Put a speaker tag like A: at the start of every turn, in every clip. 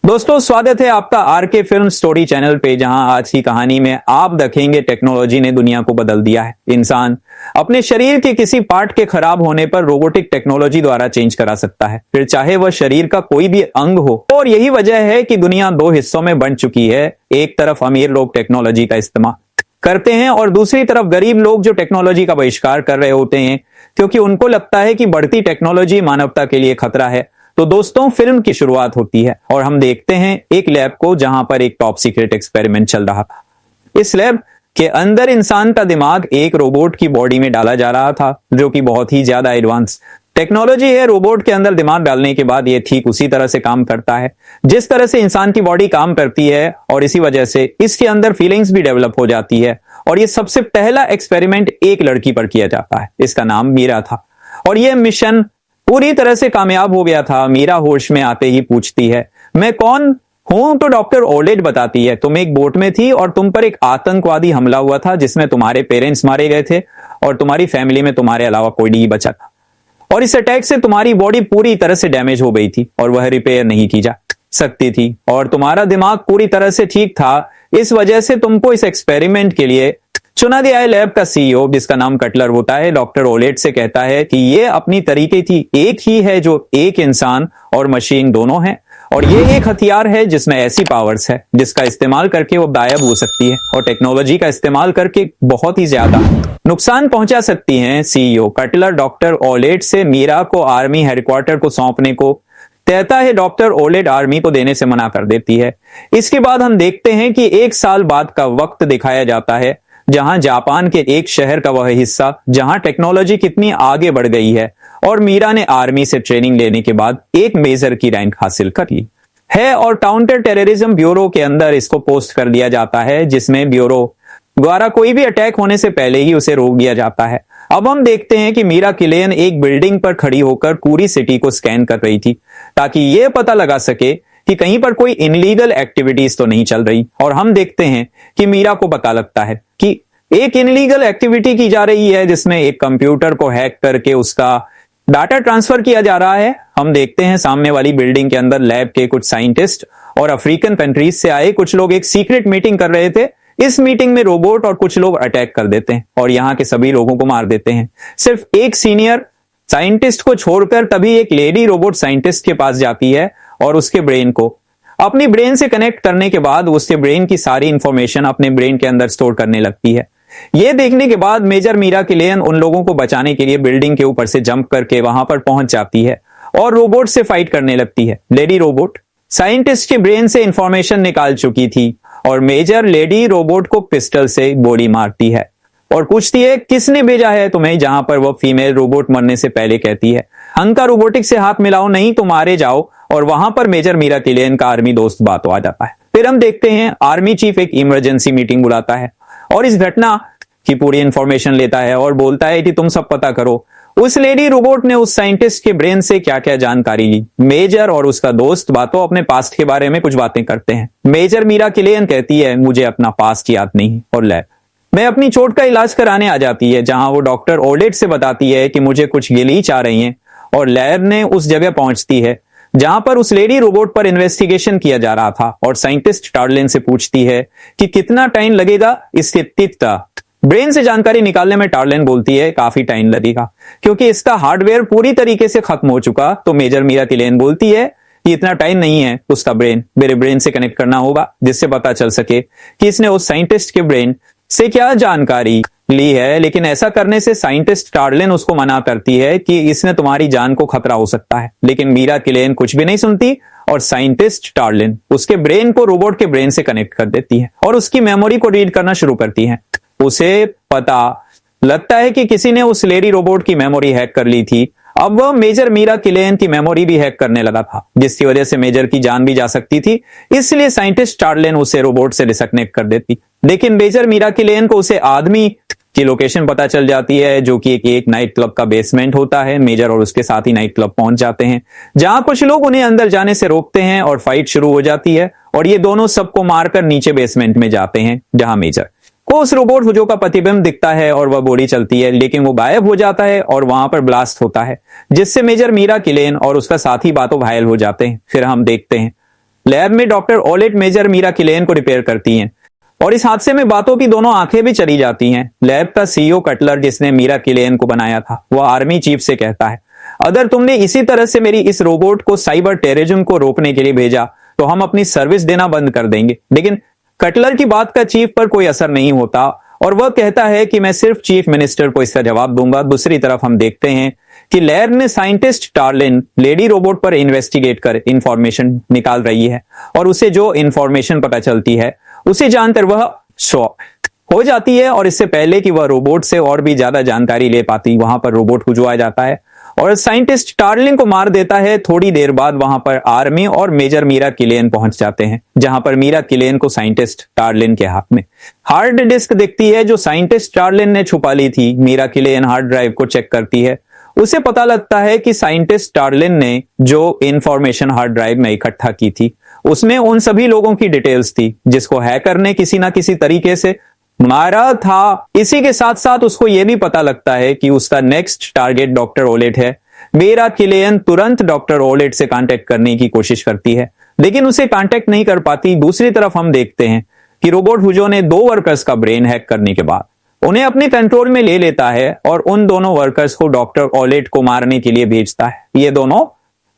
A: दोस्तों, स्वागत है आपका आरके फिल्म स्टोरी चैनल पे, जहां आज की कहानी में आप देखेंगे टेक्नोलॉजी ने दुनिया को बदल दिया है। इंसान अपने शरीर के किसी पार्ट के खराब होने पर रोबोटिक टेक्नोलॉजी द्वारा चेंज करा सकता है, फिर चाहे वह शरीर का कोई भी अंग हो। और यही वजह है कि दुनिया दो हिस्सों में बंट चुकी है। एक तरफ अमीर लोग टेक्नोलॉजी का इस्तेमाल करते हैं और दूसरी तरफ गरीब लोग जो टेक्नोलॉजी का बहिष्कार कर रहे होते हैं, क्योंकि उनको लगता है कि बढ़ती टेक्नोलॉजी मानवता के लिए खतरा है। तो दोस्तों, फिल्म की शुरुआत होती है और हम देखते हैं एक लैब को, जहां पर एक टॉप सीक्रेट एक्सपेरिमेंट चल रहा था। इस लैब के अंदर इंसान का दिमाग एक रोबोट की बॉडी में डाला जा रहा था, जो कि बहुत ही ज्यादा एडवांस टेक्नोलॉजी है। रोबोट के अंदर दिमाग डालने के बाद यह ठीक उसी तरह से काम करता है जिस तरह से इंसान की बॉडी काम करती है, और इसी वजह से इसके अंदर फीलिंग्स भी डेवलप हो जाती है। और यह सबसे पहला एक्सपेरिमेंट एक लड़की पर किया जाता है। इसका नाम मीरा था और यह मिशन पूरी तरह से कामयाब हो गया था। मीरा होश में आते ही पूछती है, मैं कौन हूं? तो डॉक्टर ओलेट बताती है, तुम एक बोट में थी और तुम पर एक आतंकवादी हमला हुआ था जिसमें तुम्हारे पेरेंट्स मारे गए थे और तुम्हारी फैमिली में तुम्हारे अलावा कोई नहीं बचा था। और इस अटैक से तुम्हारी बॉडी पूरी तरह से डैमेज हो गई थी और वह रिपेयर नहीं की जा सकती थी, और तुम्हारा दिमाग पूरी तरह से ठीक था। इस वजह से तुमको इस एक्सपेरिमेंट के लिए चुना गया है। लैब का सीईओ, जिसका नाम कटलर होता है, डॉक्टर ओलेट से कहता है कि ये अपनी तरीके की एक ही है जो एक इंसान और मशीन दोनों हैं, और ये एक हथियार है जिसमें ऐसी पावर्स है जिसका इस्तेमाल करके वो गायब हो सकती है और टेक्नोलॉजी का इस्तेमाल करके बहुत ही ज्यादा नुकसान पहुंचा सकती हैं। सीईओ कटलर डॉक्टर ओलेट से मीरा को आर्मी हेडक्वार्टर को सौंपने को कहता है। डॉक्टर ओलेट आर्मी को देने से मना कर देती है। इसके बाद हम देखते हैं कि एक साल बाद का वक्त दिखाया जाता है, जहां जापान के एक शहर का वह हिस्सा जहां टेक्नोलॉजी कितनी आगे बढ़ गई है, और मीरा ने आर्मी से ट्रेनिंग लेने के बाद एक मेजर की रैंक हासिल करी है, और काउंटर टेररिज्म ब्यूरो के अंदर इसको पोस्ट कर दिया जाता है, जिसमें ब्यूरो द्वारा कोई भी अटैक होने से पहले ही उसे रोक दिया जाता है। अब हम देखते हैं कि मीरा किलेन एक बिल्डिंग पर खड़ी होकर पूरी सिटी को स्कैन कर रही थी, ताकि यह पता लगा सके कि कहीं पर कोई इनलीगल एक्टिविटीज तो नहीं चल रही। और हम देखते हैं कि मीरा को पता लगता है कि एक इनलीगल एक्टिविटी की जा रही है, जिसमें एक कंप्यूटर को हैक करके उसका डाटा ट्रांसफर किया जा रहा है। हम देखते हैं सामने वाली बिल्डिंग के अंदर लैब के कुछ साइंटिस्ट और अफ्रीकन कंट्रीज से आए कुछ लोग एक सीक्रेट मीटिंग कर रहे थे। इस मीटिंग में रोबोट और कुछ लोग अटैक कर देते हैं और यहां के सभी लोगों को मार देते हैं, सिर्फ एक सीनियर साइंटिस्ट को छोड़कर। तभी एक लेडी रोबोट साइंटिस्ट के पास जाती है और उसके ब्रेन को अपनी ब्रेन से कनेक्ट करने के बाद उसके ब्रेन की सारी इंफॉर्मेशन अपने ब्रेन के अंदर स्टोर करने लगती है। यह देखने के बाद मेजर मीरा किलेन उन लोगों को बचाने के लिए बिल्डिंग के ऊपर से जंप करके वहां पर पहुंच जाती है और रोबोट से फाइट करने लगती है। लेडी रोबोट साइंटिस्ट के ब्रेन से इंफॉर्मेशन निकाल चुकी थी और मेजर लेडी रोबोट को पिस्टल से गोली मारती है और पूछती है, किसने भेजा है तुम्हें? जहां पर वो फीमेल रोबोट मरने से पहले कहती है, हंका रोबोटिक से हाथ मिलाओ नहीं तो मारे जाओ। और वहां पर मेजर मीरा किलेन का आर्मी दोस्त बात आ जाता है। फिर हम देखते हैं आर्मी चीफ एक इमरजेंसी मीटिंग बुलाता है और इस घटना की पूरी इंफॉर्मेशन लेता है और बोलता है कि तुम सब पता करो उस लेडी रोबोट ने उस साइंटिस्ट के ब्रेन से क्या क्या जानकारी ली। मेजर और उसका दोस्त बातों अपने पास्ट के बारे में कुछ बातें करते हैं। मेजर मीरा किलेन कहती है, मुझे अपना पास्ट याद नहीं, और लैब मैं अपनी चोट का इलाज कराने आ जाती है, जहां वो डॉक्टर ओलेट से बताती है कि मुझे कुछ गिलीच आ रही हैं, और लैब ने उस जगह पहुंचती है जहां पर उस लेडी रोबोट पर इन्वेस्टिगेशन किया जा रहा था, और साइंटिस्ट टार्लिन से पूछती है कि कितना टाइम लगेगा इसके तित्ता ब्रेन से जानकारी निकालने में। टार्लिन बोलती है, काफी टाइम लगेगा क्योंकि इसका हार्डवेयर पूरी तरीके से खत्म हो चुका। तो मेजर मीरा किलेन बोलती है कि इतना टाइम नहीं है, उसका ब्रेन मेरे ब्रेन से कनेक्ट करना होगा, जिससे पता चल सके कि इसने उस साइंटिस्ट के ब्रेन से क्या जानकारी ली है। लेकिन ऐसा करने से साइंटिस्ट टार्लिन उसको मना करती है कि इसने तुम्हारी जान को खतरा हो सकता है। लेकिन मीरा किलेन कुछ भी नहीं सुनती और साइंटिस्ट टार्लिन उसके ब्रेन को रोबोट के ब्रेन से कनेक्ट कर देती है और उसकी मेमोरी को रीड करना शुरू करती है। उसे पता लगता है कि किसी ने उस लेडी रोबोट की मेमोरी हैक कर ली थी। अब वह मेजर मीरा किलेन की मेमोरी भी हैक करने लगा था, जिसकी वजह से मेजर की जान भी जा सकती थी। इसलिए साइंटिस्ट टार्लिन उसे रोबोट से डिस्कनेक्ट कर देती। लेकिन मेजर मीरा किलेन को उसे आदमी की लोकेशन पता चल जाती है, जो कि एक नाइट क्लब का बेसमेंट होता है। मेजर और उसके साथ ही नाइट क्लब पहुंच जाते हैं, जहां कुछ लोग उन्हें अंदर जाने से रोकते हैं और फाइट शुरू हो जाती है, और ये दोनों सबको मारकर नीचे बेसमेंट में जाते हैं, जहां मेजर को उस रोबोट हुजो का प्रतिबिंब दिखता है और वह गोली चलती है, लेकिन वो गायब हो जाता है और वहां पर ब्लास्ट होता है, जिससे मेजर मीरा किलेन और उसका साथी बातों घायल हो जाते हैं। फिर हम देखते हैं लैब में doctor OLED major Meera Klein को रिपेयर करती हैं और इस हादसे में बातों की दोनों आंखें भी चली जाती हैं। लैब का सीईओ कटलर जिसने मीरा किलेन को बनाया था वह आर्मी चीफ से कहता है, अगर तुमने इसी तरह से मेरी इस रोबोट को साइबर टेररिज्म को रोकने के लिए भेजा तो हम अपनी सर्विस देना बंद कर देंगे। लेकिन कटलर की बात का चीफ पर कोई असर नहीं होता और वह कहता है कि मैं सिर्फ चीफ मिनिस्टर को इसका जवाब दूंगा। दूसरी तरफ हम देखते हैं कि लैब में साइंटिस्ट टार्लिन लेडी रोबोट पर इन्वेस्टिगेट कर इंफॉर्मेशन निकाल रही है और उसे जो इंफॉर्मेशन पता चलती है उसे जानकर वह शॉक हो जाती है और इससे पहले कि वह रोबोट से और भी ज्यादा जानकारी ले पाती वहां पर रोबोट हुजो आ जाता है और साइंटिस्ट टार्लिन को मार देता है। थोड़ी देर बाद वहां पर आर्मी और मेजर मीरा किलेन पहुंच जाते हैं, जहां पर मीरा किलेन को साइंटिस्ट टार्लिन के हाथ में हार्ड डिस्क दिखती है जो साइंटिस्ट टार्लिन ने छुपा ली थी। मीरा किलेन हार्ड ड्राइव को चेक करती है, उसे पता लगता है कि साइंटिस्ट टार्लिन ने जो इंफॉर्मेशन हार्ड ड्राइव में इकट्ठा की थी उसमें उन सभी लोगों की डिटेल्स थी जिसको हैकर ने किसी ना किसी तरीके से मारा था। इसी के साथ साथ उसको यह भी पता लगता है कि उसका नेक्स्ट टारगेट डॉक्टर ओलेट है। मीरा किलेन तुरंत डॉक्टर ओलेट से कांटेक्ट करने की कोशिश करती है लेकिन उसे कांटेक्ट नहीं कर पाती। दूसरी तरफ हम देखते हैं कि रोबोट हुजो ने 2 वर्कर्स का ब्रेन हैक करने के बाद उन्हें अपने कंट्रोल में ले लेता है और उन दोनों वर्कर्स को डॉक्टर ओलेट को मारने के लिए भेजता है। ये दोनों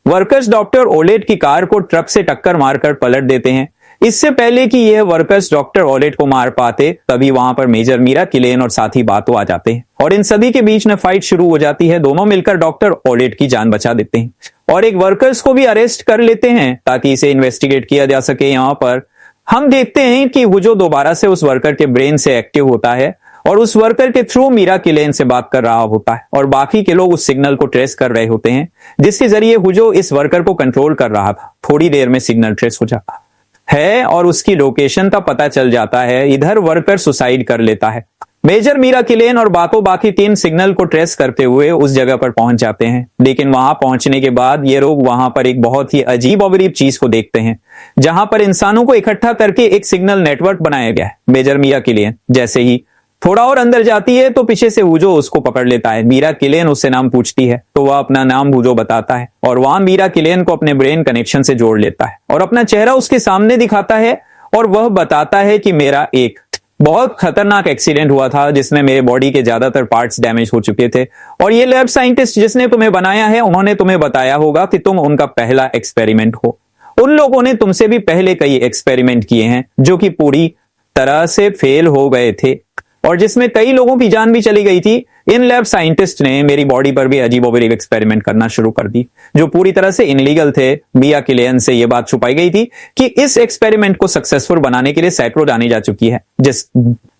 A: वर्कर्स डॉक्टर ओलेट की कार को ट्रक से टक्कर मारकर पलट देते हैं। इससे पहले कि यह वर्कर्स डॉक्टर ओलेट को मार पाते तभी वहां पर मेजर मीरा किलेन और साथी बातों आ जाते हैं और इन सभी के बीच में फाइट शुरू हो जाती है। दोनों मिलकर डॉक्टर ओलेट की जान बचा देते हैं और एक वर्कर्स को भी अरेस्ट कर लेते हैं ताकि इसे इन्वेस्टिगेट किया जा सके। यहां पर हम देखते हैं कि हुजो दोबारा से उस वर्कर के ब्रेन से एक्टिव होता है और उस वर्कर के थ्रू मीरा किलेन से बात कर रहा होता है और बाकी के लोग उस सिग्नल को ट्रेस कर रहे होते हैं जिसके जरिए हुजो इस वर्कर को कंट्रोल कर रहा था। थोड़ी देर में सिग्नल ट्रेस हो जाता है और उसकी लोकेशन का पता चल जाता है। इधर वर्कर सुसाइड कर लेता है। मेजर मीरा किलेन और बाकी टीम सिग्नल को ट्रेस करते हुए उस जगह पर पहुंच जाते हैं लेकिन वहां पहुंचने के बाद ये लोग वहां पर एक बहुत ही अजीब और गरीब चीज को देखते हैं जहां पर इंसानों को इकट्ठा करके एक सिग्नल नेटवर्क बनाया गया है। मेजर मीरा किलेन जैसे ही थोड़ा और अंदर जाती है तो पीछे से हुजो उसको पकड़ लेता है। मीरा किलेन उससे नाम पूछती है तो वह अपना नाम हुजो बताता है और वहां मीरा किलेन को अपने ब्रेन कनेक्शन से जोड़ लेता है और अपना चेहरा उसके सामने दिखाता है और वह बताता है कि मेरा एक बहुत खतरनाक एक्सीडेंट हुआ था जिसमें मेरे बॉडी के ज्यादातर पार्ट्स डैमेज हो चुके थे और ये लैब साइंटिस्ट जिसने तुम्हें बनाया है उन्होंने तुम्हें बताया होगा कि तुम उनका पहला एक्सपेरिमेंट हो। उन लोगों ने तुमसे भी पहले कई एक्सपेरिमेंट किए हैं जो कि पूरी तरह से फेल हो गए थे और जिसमें कई लोगों की जान भी चली गई थी। इन लैब साइंटिस्ट ने मेरी बॉडी पर भी अजीबोगरीब एक्सपेरिमेंट करना शुरू कर दी जो पूरी तरह से इनलीगल थे। मीरा किलेन से यह बात छुपाई गई थी कि इस एक्सपेरिमेंट को सक्सेसफुल बनाने के लिए सैकड़ों जानी जा चुकी है। जिस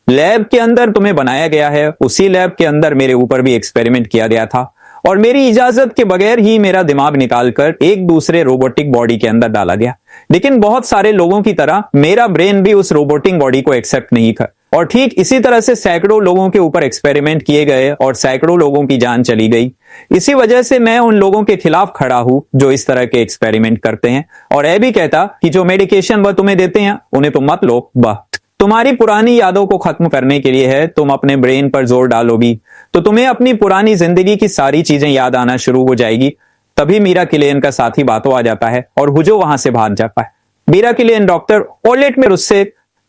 A: लैब के अंदर तुम्हें बनाया गया है उसी लैब के अंदर मेरे ऊपर भी एक्सपेरिमेंट किया गया था और मेरी इजाजत के बगैर ही मेरा दिमाग निकालकर एक दूसरे रोबोटिक बॉडी के अंदर डाला गया। लेकिन बहुत सारे लोगों की तरह मेरा ब्रेन भी उस रोबोटिक बॉडी को एक्सेप्ट नहीं कर और ठीक इसी तरह से सैकड़ों लोगों के ऊपर एक्सपेरिमेंट किए गए और सैकड़ों लोगों की जान चली गई। इसी वजह से मैं उन लोगों के खिलाफ खड़ा हूं जो इस तरह के एक्सपेरिमेंट करते हैं और यह भी कहता कि जो मेडिकेशन वह तुम्हें देते हैं उन्हें तुम मत लो, वाह तुम्हारी पुरानी यादों को खत्म करने के लिए है। तुम अपने ब्रेन पर जोर डालोगी तो तुम्हें अपनी पुरानी जिंदगी की सारी चीजें याद आना शुरू हो जाएगी। तभी मीरा किलेन का साथी बातों आ जाता है और हुजो वहां से भाग जाता है। मीरा किलेन डॉक्टर ओलेट में उससे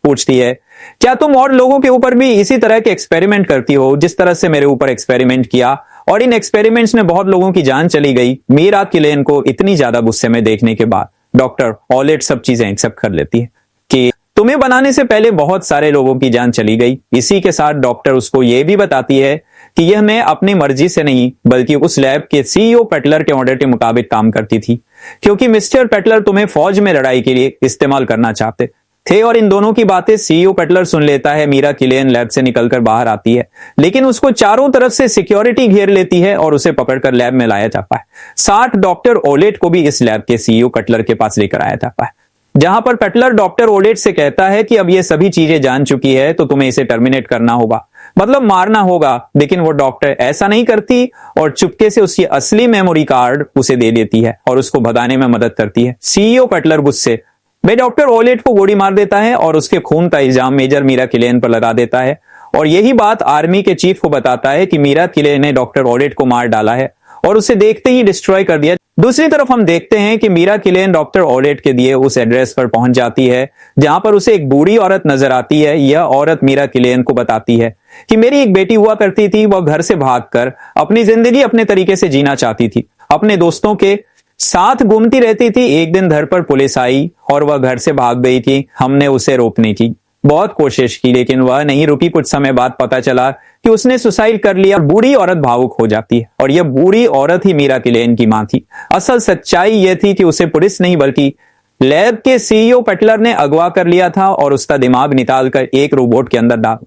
A: पूछती है, क्या तुम और लोगों के ऊपर भी इसी तरह के एक्सपेरिमेंट करती हो जिस तरह से मेरे ऊपर एक्सपेरिमेंट किया और इन एक्सपेरिमेंट्स में बहुत लोगों की जान चली गई। मीरा किलेन को इतनी ज्यादा गुस्से में देखने के बाद डॉक्टर ओलेट सब चीजें एक्सेप्ट कर लेती है कि तुम्हें बनाने से पहले बहुत सारे लोगों की जान चली गई। इसी के साथ डॉक्टर उसको यह भी बताती है कि यह मैं अपनी मर्जी से नहीं बल्कि उस लैब के सीईओ पेटलर के ऑर्डर के मुताबिक काम करती थी क्योंकि मिस्टर पेटलर तुम्हें फौज में लड़ाई के लिए इस्तेमाल करना चाहते थे। और इन दोनों की बातें सीईओ पेटलर सुन लेता है। मीरा किलेन लैब से निकलकर बाहर आती है लेकिन उसको चारों तरफ से सिक्योरिटी घेर लेती है और उसे पकड़कर लैब में लाया जाता है। 60 डॉक्टर ओलेट को भी इस लैब के सीईओ कटलर के पास लेकर आया जाता है जहां पर पेटलर डॉक्टर ओलेट से कहता है कि अब ये सभी चीजें जान चुकी है तो तुम्हें इसे टर्मिनेट करना होगा, मतलब मारना होगा। लेकिन वो डॉक्टर ऐसा नहीं करती और चुपके से उसकी असली मेमोरी कार्ड उसे दे देती है और उसको भगाने में मदद करती है। सीईओ पेटलर गुस्से में डॉक्टर ओलेट को गोली मार देता है और उसके खून का इल्जाम मेजर मीरा किलेन पर लगा देता है और यही बात आर्मी के चीफ को बताता है कि मीरा किलेन ने डॉक्टर ओलेट को मार डाला है और उसे देखते ही डिस्ट्रॉय कर दिया दूसरी तरफ हम देखते हैं कि मीरा किलेन डॉक्टर ऑलेट के दिए उस एड्रेस पर पहुंच जाती है जहां पर उसे एक बूढ़ी औरत नजर आती है। यह औरत मीरा किलेन को बताती है कि मेरी एक बेटी हुआ करती थी, वह घर से भागकर अपनी जिंदगी अपने तरीके से जीना चाहती थी, अपने दोस्तों के साथ घूमती रहती थी। एक दिन घर पर पुलिस आई और वह घर से भाग गई थी। हमने उसे रोकने की बहुत कोशिश की लेकिन वह नहीं रुकी। कुछ समय बाद पता चला कि उसने सुसाइड कर लिया। बूढ़ी औरत भावुक हो जाती है और यह बूढ़ी औरत ही मीरा किलेन की मां थी। असल सच्चाई यह थी कि उसे पुलिस नहीं बल्कि लैब के सीईओ पेटलर ने अगवा कर लिया था और उसका दिमाग निकालकर एक रोबोट के अंदर डाल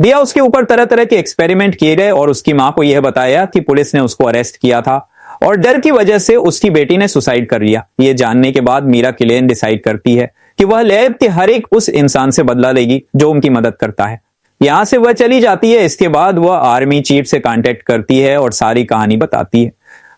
A: दिया। उसके ऊपर तरह तरह के एक्सपेरिमेंट किए गए और उसकी मां को यह बताया कि पुलिस ने उसको अरेस्ट किया था और डर की वजह से उसकी बेटी ने सुसाइड कर लिया। यह जानने के बाद मीरा किलेन डिसाइड करती है कि वह लैब के हर एक उस इंसान से बदला लेगी जो उनकी मदद करता है। यहां से वह चली जाती है। इसके बाद वह आर्मी चीफ से कांटेक्ट करती है और सारी कहानी बताती है।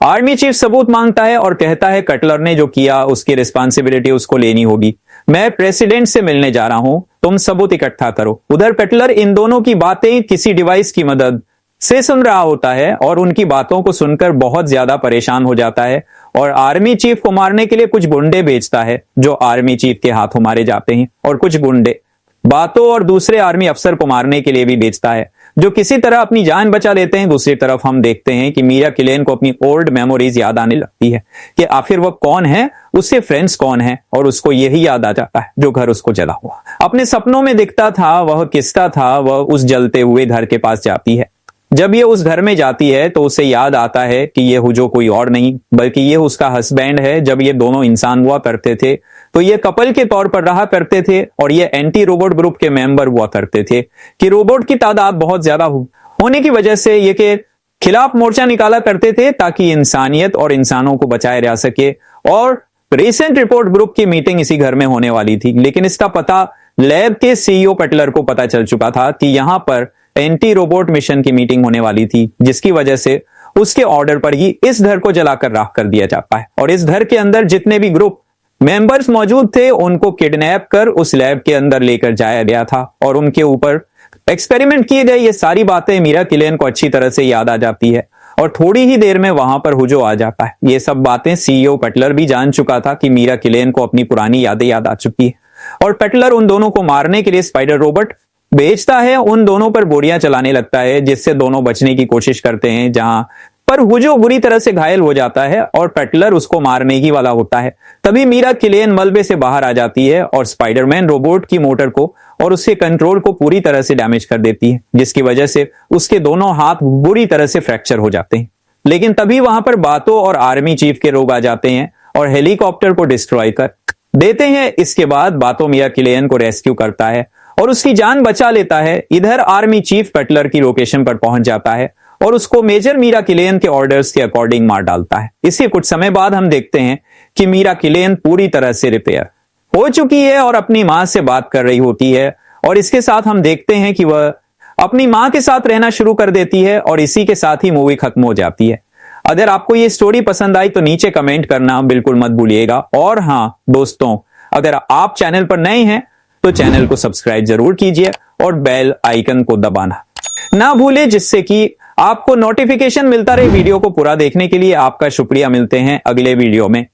A: आर्मी चीफ सबूत मांगता है और कहता है कटलर ने जो किया उसकी रिस्पांसिबिलिटी उसको लेनी होगी। मैं प्रेसिडेंट से मिलने जा रहा हूं, तुम सबूत इकट्ठा करो। उधर कटलर इन दोनों की बातें किसी डिवाइस की मदद से सुन रहा होता है और उनकी बातों को सुनकर बहुत ज्यादा परेशान हो जाता है और आर्मी चीफ को मारने के लिए कुछ गुंडे भेजता है जो आर्मी चीफ के हाथों मारे जाते हैं और कुछ गुंडे बातों और दूसरे आर्मी अफसर को मारने के लिए भी भेजता है जो किसी तरह अपनी जान बचा लेते हैं। दूसरी तरफ हम देखते हैं कि मीरा किलेन को अपनी ओल्ड मेमोरीज याद आने लगती है कि आखिर वह कौन है, उससे फ्रेंड्स कौन है और उसको यही याद आ जाता है जो घर उसको जला हुआ अपने सपनों में दिखता था। वह किसका था, वह उस जलते हुए घर के पास जाती है। जब ये उस घर में जाती है तो उसे याद आता है कि ये हुजो कोई और नहीं बल्कि ये उसका हस्बैंड है। जब ये दोनों इंसान हुआ करते थे तो ये कपल के तौर पर रहा करते थे और ये एंटी रोबोट ग्रुप के मेंबर हुआ करते थे कि रोबोट की तादाद बहुत ज्यादा होने की वजह से ये के खिलाफ मोर्चा निकाला करते थे ताकि इंसानियत और इंसानों को बचाया जा सके। और रिसेंट रिपोर्ट ग्रुप की मीटिंग इसी घर में होने वाली थी लेकिन इसका पता लैब के सीईओ पेटलर को पता चल चुका था कि यहां पर एंटी रोबोट मिशन की मीटिंग होने वाली थी, जिसकी वजह से उसके ऑर्डर पर ही इस घर को जलाकर राख कर दिया जाता है और इस घर के अंदर जितने भी ग्रुप मेंबर्स मौजूद थे उनको किडनैप कर उस लैब के अंदर लेकर जाया गया था और उनके ऊपर एक्सपेरिमेंट किए गए। ये सारी बातें मीरा किलेन को अच्छी तरह से याद आ जाती है और थोड़ी ही देर में वहां पर हुजो आ जाता है। ये सब बातें सीईओ पेटलर भी जान चुका था कि मीरा किलेन को अपनी पुरानी यादें याद आ चुकी है और पेटलर उन दोनों को मारने के लिए स्पाइडर रोबोट बेचता है। उन दोनों पर गोलियां चलाने लगता है जिससे दोनों बचने की कोशिश करते हैं, जहां पर हुजो बुरी तरह से घायल हो जाता है और पेटलर उसको मारने ही वाला होता है। तभी मीरा किलेन मलबे से बाहर आ जाती है और स्पाइडरमैन रोबोट की मोटर को और उसके कंट्रोल को पूरी तरह से डैमेज कर देती है जिसकी वजह से उसके दोनों हाथ बुरी तरह से फ्रैक्चर हो जाते हैं। लेकिन तभी वहां पर बातो और आर्मी चीफ के लोग आ जाते हैं और हेलीकॉप्टर को डिस्ट्रॉय कर देते हैं। इसके बाद बातो मीरा किलेन को रेस्क्यू करता है और उसकी जान बचा लेता है। इधर आर्मी चीफ पेटलर की लोकेशन पर पहुंच जाता है और उसको मेजर मीरा किलेन के ऑर्डर्स के अकॉर्डिंग मार डालता है। इसके कुछ समय बाद हम देखते हैं कि मीरा किलेन पूरी तरह से रिपेयर हो चुकी है और अपनी मां से बात कर रही होती है और इसके साथ हम देखते हैं कि वह अपनी मां के साथ रहना शुरू कर देती है और इसी के साथ ही मूवी खत्म हो जाती है। अगर आपको ये स्टोरी पसंद आई तो नीचे कमेंट करना बिल्कुल मत भूलिएगा। और हाँ दोस्तों, अगर आप चैनल पर नए हैं तो चैनल को सब्सक्राइब जरूर कीजिए और बेल आइकन को दबाना ना भूले जिससे कि आपको नोटिफिकेशन मिलता रहे वीडियो को पूरा देखने के लिए। आपका शुक्रिया। मिलते हैं अगले वीडियो में।